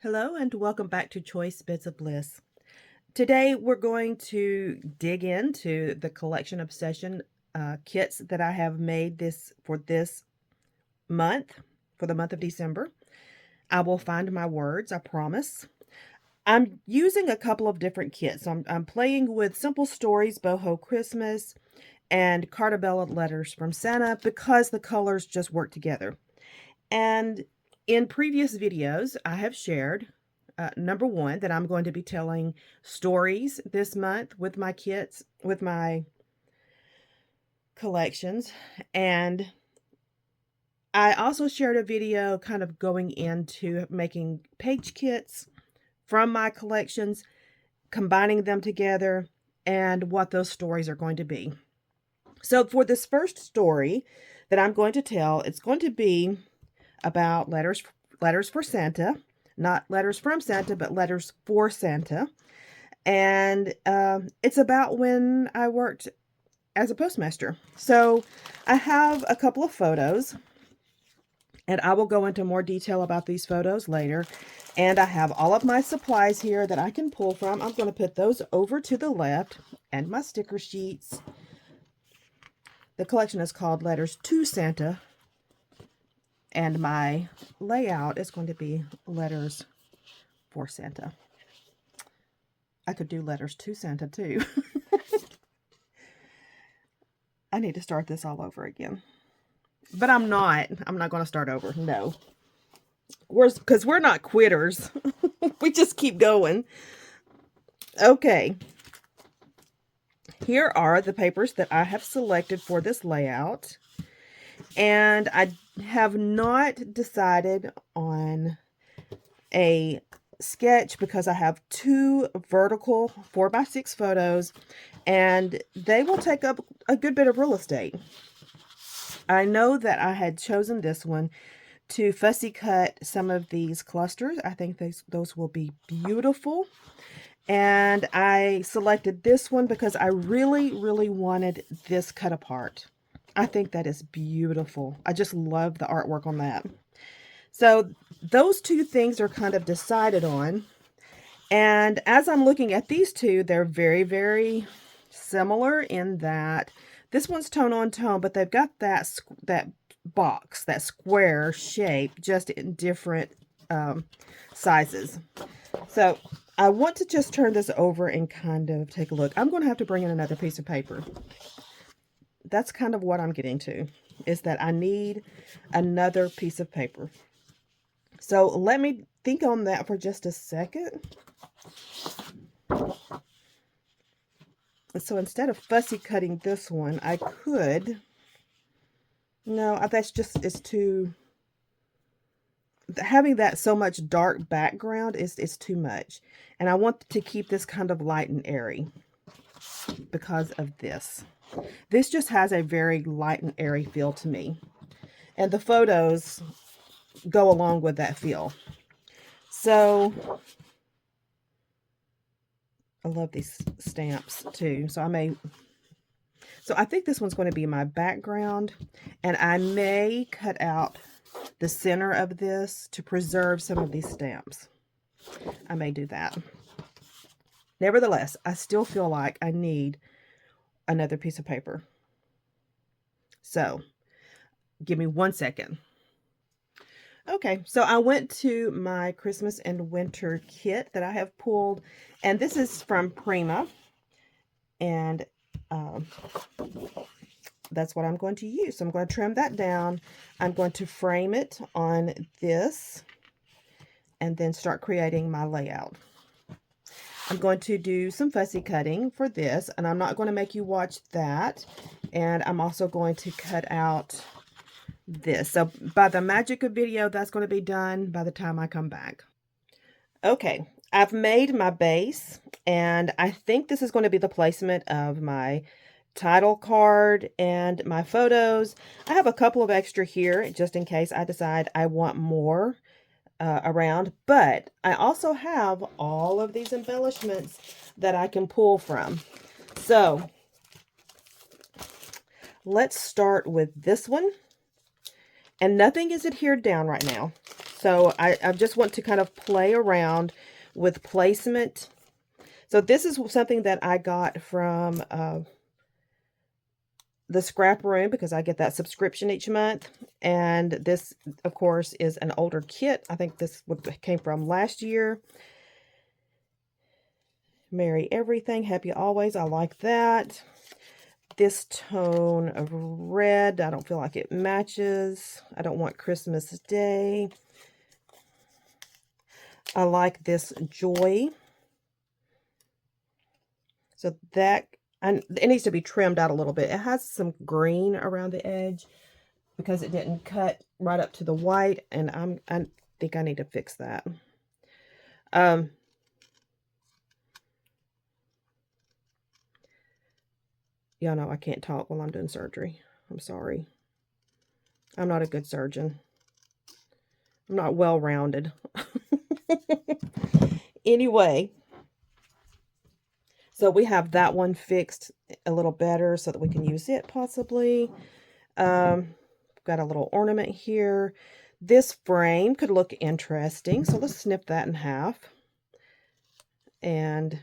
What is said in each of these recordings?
Hello and welcome back to Choice Bits of Bliss. Today we're going to dig into the collection obsession kits that I have made for this month, for the month of December. I will find my words, I promise. I'm using a couple of different kits. I'm playing with Simple Stories, Boho Christmas, and Cartabella Letters from Santa because the colors just work together. And in previous videos, I have shared, number one, that I'm going to be telling stories this month with my kits, with my collections. And I also shared a video kind of going into making page kits from my collections, combining them together, and what those stories are going to be. So for this first story that I'm going to tell, it's going to be about letters for Santa, not letters from Santa, but letters for Santa. And it's about when I worked as a postmaster. So I have a couple of photos, and I will go into more detail about these photos later. And I have all of my supplies here that I can pull from. I'm going to put those over to the left, and my sticker sheets. The collection is called Letters to Santa, and my layout is going to be Letters for Santa. I could do Letters to Santa too. I need to start this all over again. But I'm not going to start over. No. Because we're not quitters. We just keep going. Okay. Here are the papers that I have selected for this layout. And I have not decided on a sketch because I have two vertical 4x6 photos, and they will take up a good bit of real estate. I know that I had chosen this one to fussy cut some of these clusters. I think those will be beautiful. And I selected this one because I really, really wanted this cut apart. I think that is beautiful. I just love the artwork on that. So those two things are kind of decided on. And as I'm looking at these two, they're very, very similar in that this one's tone on tone, but they've got that box, that square shape, just in different sizes. So I want to just turn this over and kind of take a look. I'm going to have to bring in another piece of paper. That's kind of what I'm getting to, is that I need another piece of paper. So let me think on that for just a second. So instead of fussy cutting this one, I could... No, that's just, it's too... Having that so much dark background is too much. And I want to keep this kind of light and airy because of this. This just has a very light and airy feel to me. And the photos go along with that feel. So I love these stamps too. So I think this one's going to be my background, and I may cut out the center of this to preserve some of these stamps. I may do that. Nevertheless, I still feel like I need another piece of paper. So give me 1 second. Okay, so I went to my Christmas and winter kit that I have pulled, and this is from Prima, and that's what I'm going to use. So I'm going to trim that down. I'm going to frame it on this and then start creating my layout. I'm going to do some fussy cutting for this, and I'm not going to make you watch that. And I'm also going to cut out this. So by the magic of video, that's going to be done by the time I come back. Okay, I've made my base, and I think this is going to be the placement of my title card and my photos. I have a couple of extra here just in case I decide I want more around, but I also have all of these embellishments that I can pull from. So let's start with this one, and nothing is adhered down right now. So I just want to kind of play around with placement. So this is something that I got from the scrap room, because I get that subscription each month. And this, of course, is an older kit. I think this came from last year. Merry Everything, Happy Always. I like that. This tone of red, I don't feel like it matches. I don't want Christmas Day. I like this Joy. So that, and it needs to be trimmed out a little bit. It has some green around the edge because it didn't cut right up to the white, and I think I need to fix that. Y'all know I can't talk while I'm doing surgery. I'm sorry. I'm not a good surgeon. I'm not well-rounded. Anyway, so we have that one fixed a little better so that we can use it possibly. Got a little ornament here. This frame could look interesting, so let's snip that in half and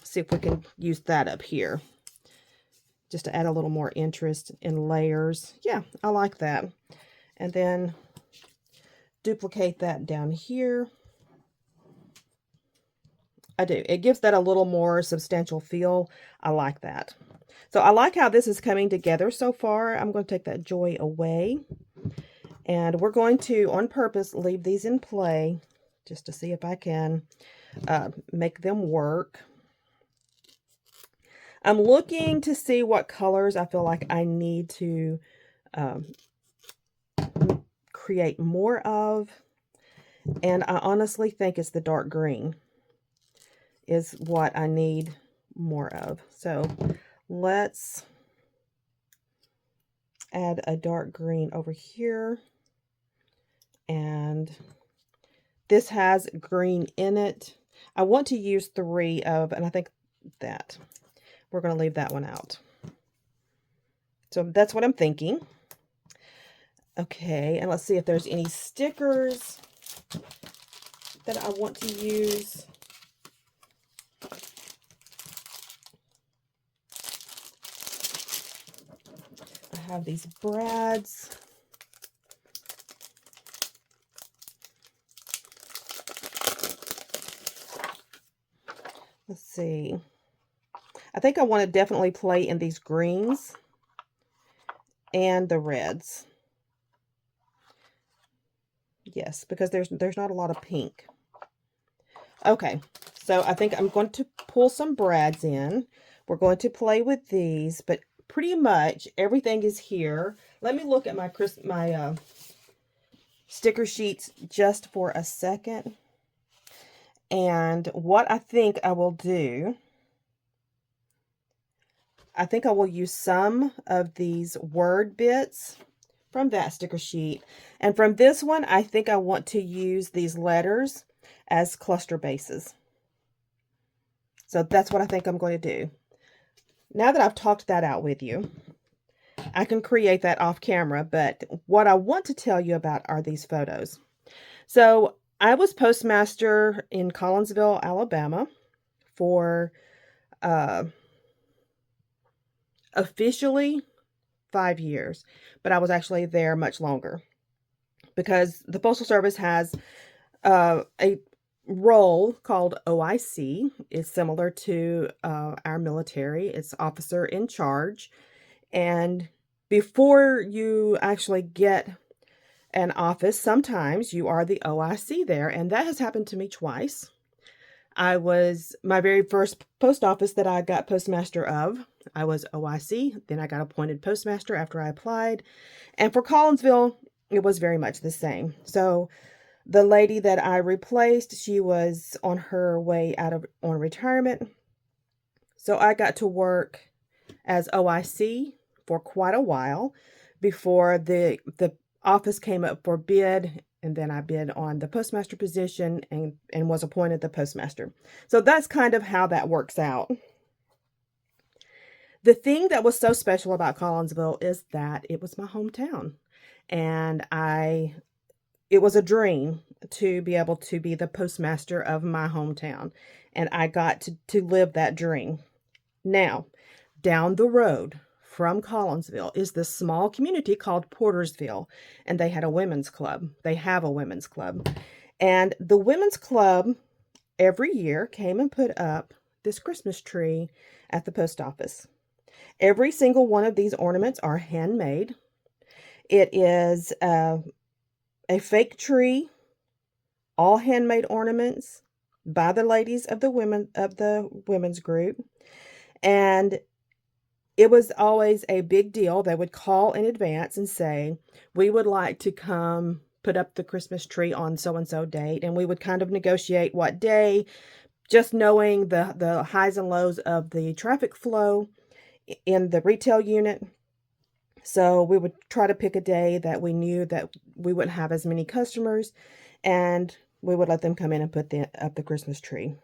see if we can use that up here just to add a little more interest in layers. Yeah, I like that. And then duplicate that down here. I do. It gives that a little more substantial feel. I like that. So I like how this is coming together so far. I'm going to take that Joy away. And we're going to, on purpose, leave these in play just to see if I can make them work. I'm looking to see what colors I feel like I need to create more of. And I honestly think it's the dark green is what I need more of. So let's add a dark green over here. And this has green in it. I want to use 3 of, and I think that we're going to leave that one out. So that's what I'm thinking. Okay, and let's see if there's any stickers that I want to use. I have these brads. Let's see. I think I want to definitely play in these greens and the reds. Yes, because there's not a lot of pink. Okay, so I think I'm going to pull some brads in. We're going to play with these, but pretty much everything is here. Let me look at my sticker sheets just for a second. And what I think I will do, I think I will use some of these word bits from that sticker sheet. And from this one, I think I want to use these letters as cluster bases. So that's what I think I'm going to do. Now that I've talked that out with you, I can create that off camera, but what I want to tell you about are these photos. So I was postmaster in Collinsville, Alabama for officially 5 years, but I was actually there much longer because the Postal Service has a role called OIC. It's similar to our military. It's officer in charge. And before you actually get an office, sometimes you are the OIC there, and that has happened to me twice. I was, my very first post office that I got postmaster of, I was OIC, then I got appointed postmaster after I applied, and for Collinsville, it was very much the same. So the lady that I replaced, she was on her way on retirement, so I got to work as OIC for quite a while before the office came up for bid, and then I bid on the postmaster position and was appointed the postmaster. So that's kind of how that works out. The thing that was so special about Collinsville is that it was my hometown, and I it was a dream to be able to be the postmaster of my hometown, and I got to live that dream. Now, down the road from Collinsville is this small community called Portersville, and they had a women's club. They have a women's club. And the women's club every year came and put up this Christmas tree at the post office. Every single one of these ornaments are handmade. It is a fake tree, all handmade ornaments by the ladies of the women's group. And it was always a big deal. They would call in advance and say, we would like to come put up the Christmas tree on so-and-so date. And we would kind of negotiate what day, just knowing the highs and lows of the traffic flow in the retail unit. So we would try to pick a day that we knew that we wouldn't have as many customers, and we would let them come in and put up the Christmas tree.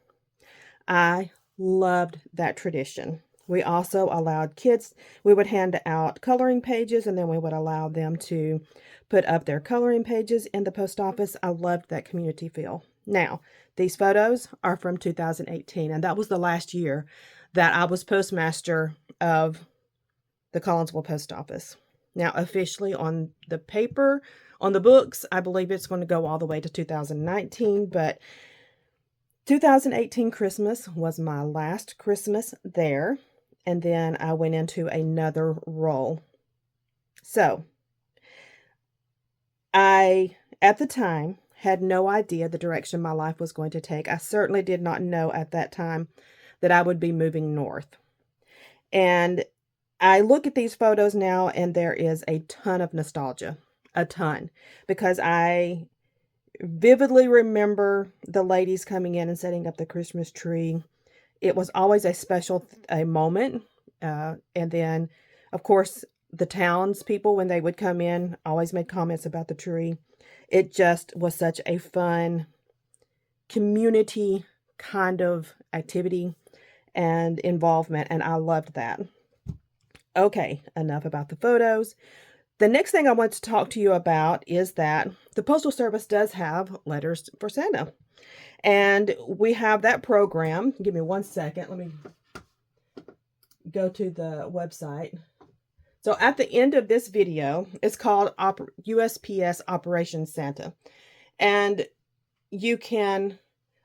I loved that tradition. We also allowed kids, we would hand out coloring pages, and then we would allow them to put up their coloring pages in the post office. I loved that community feel. Now, these photos are from 2018, and that was the last year that I was postmaster of the Collinsville post office. Now, officially on the paper, on the books, I believe it's going to go all the way to 2019, but 2018 Christmas was my last Christmas there, and then I went into another role. So, I, at the time, had no idea the direction my life was going to take. I certainly did not know at that time that I would be moving north. And I look at these photos now, and there is a ton of nostalgia, a ton, because I vividly remember the ladies coming in and setting up the Christmas tree. It was always a special moment. And then, of course, the townspeople, when they would come in, always made comments about the tree. It just was such a fun community kind of activity and involvement, and I loved that. Okay, enough about the photos. The next thing I want to talk to you about is that the Postal Service does have letters for Santa. And we have that program. Give me 1 second. Let me go to the website. So at the end of this video, it's called USPS Operation Santa. And you can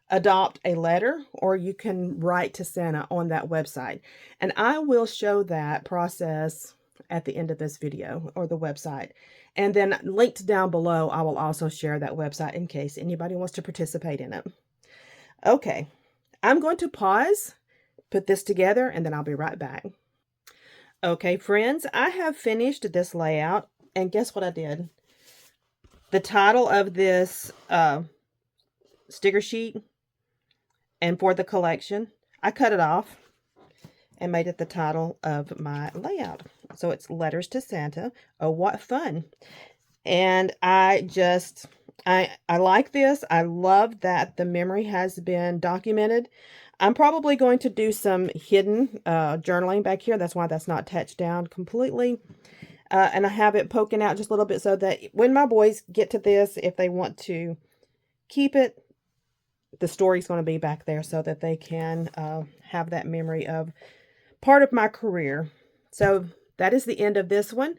adopt a letter, or you can write to Santa on that website. And I will show that process at the end of this video, or the website. And then linked down below, I will also share that website in case anybody wants to participate in it. Okay, I'm going to pause, put this together, and then I'll be right back. Okay, friends, I have finished this layout, and guess what I did? The title of this sticker sheet and for the collection, I cut it off and made it the title of my layout. So it's Letters to Santa. Oh, what fun. And I like this. I love that the memory has been documented. I'm probably going to do some hidden journaling back here. That's why that's not attached down completely. And I have it poking out just a little bit so that when my boys get to this, if they want to keep it, the story's going to be back there so that they can have that memory of part of my career. So that is the end of this one.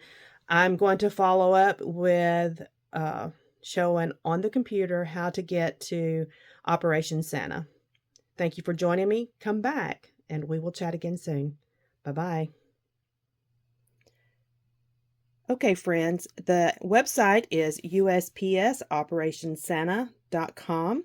I'm going to follow up with showing on the computer how to get to Operation Santa. Thank you for joining me. Come back and we will chat again soon. Bye-bye. Okay, friends, the website is USPSOperationSanta.com.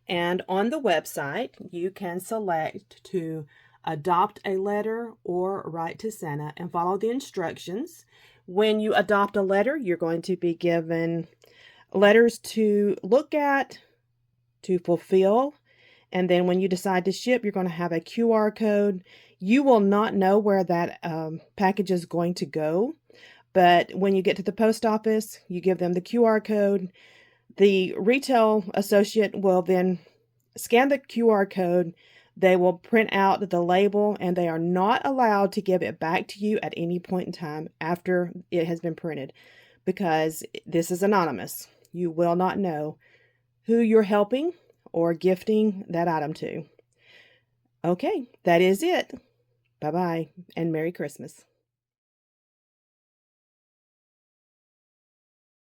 And on the website, you can select to adopt a letter or write to Santa and follow the instructions. When you adopt a letter, you're going to be given letters to look at, to fulfill. And then when you decide to ship, you're going to have a QR code. You will not know where that package is going to go. But when you get to the post office, you give them the QR code. The retail associate will then scan the QR code. They will print out the label, and they are not allowed to give it back to you at any point in time after it has been printed, because this is anonymous. you will not know who you're helping or gifting that item to. Okay, that is it. Bye-bye and Merry Christmas.